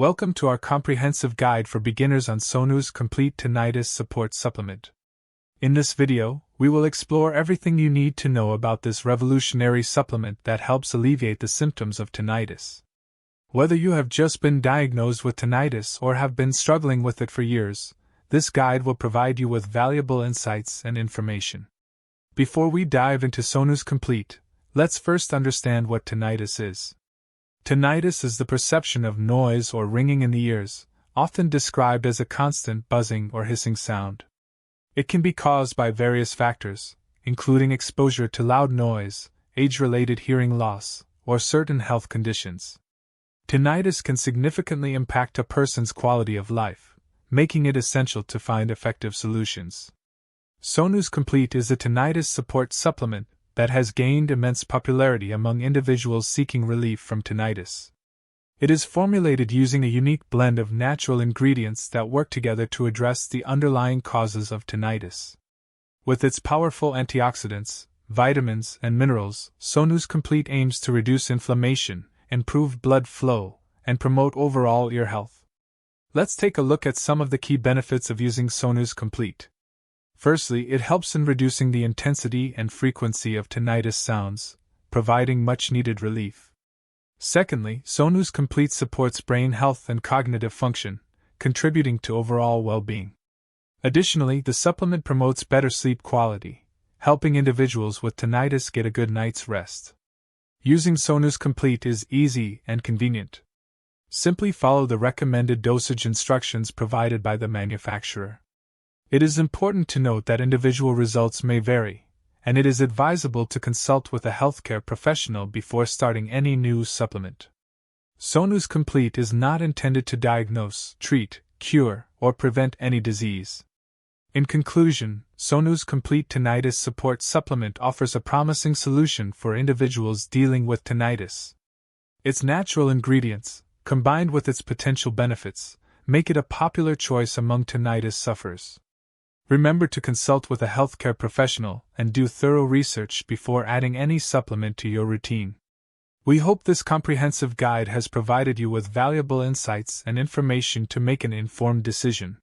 Welcome to our comprehensive guide for beginners on Sonus Complete Tinnitus Support Supplement. In this video, we will explore everything you need to know about this revolutionary supplement that helps alleviate the symptoms of tinnitus. Whether you have just been diagnosed with tinnitus or have been struggling with it for years, this guide will provide you with valuable insights and information. Before we dive into Sonus Complete, let's first understand what tinnitus is. Tinnitus is the perception of noise or ringing in the ears, often described as a constant buzzing or hissing sound. It can be caused by various factors, including exposure to loud noise, age-related hearing loss, or certain health conditions. Tinnitus can significantly impact a person's quality of life, making it essential to find effective solutions. Sonus Complete is a tinnitus support supplement that has gained immense popularity among individuals seeking relief from tinnitus. It is formulated using a unique blend of natural ingredients that work together to address the underlying causes of tinnitus. With its powerful antioxidants, vitamins, and minerals, Sonus Complete aims to reduce inflammation, improve blood flow, and promote overall ear health. Let's take a look at some of the key benefits of using Sonus Complete. Firstly, it helps in reducing the intensity and frequency of tinnitus sounds, providing much-needed relief. Secondly, Sonus Complete supports brain health and cognitive function, contributing to overall well-being. Additionally, the supplement promotes better sleep quality, helping individuals with tinnitus get a good night's rest. Using Sonus Complete is easy and convenient. Simply follow the recommended dosage instructions provided by the manufacturer. It is important to note that individual results may vary, and it is advisable to consult with a healthcare professional before starting any new supplement. Sonus Complete is not intended to diagnose, treat, cure, or prevent any disease. In conclusion, Sonus Complete Tinnitus Support Supplement offers a promising solution for individuals dealing with tinnitus. Its natural ingredients, combined with its potential benefits, make it a popular choice among tinnitus sufferers. Remember to consult with a healthcare professional and do thorough research before adding any supplement to your routine. We hope this comprehensive guide has provided you with valuable insights and information to make an informed decision.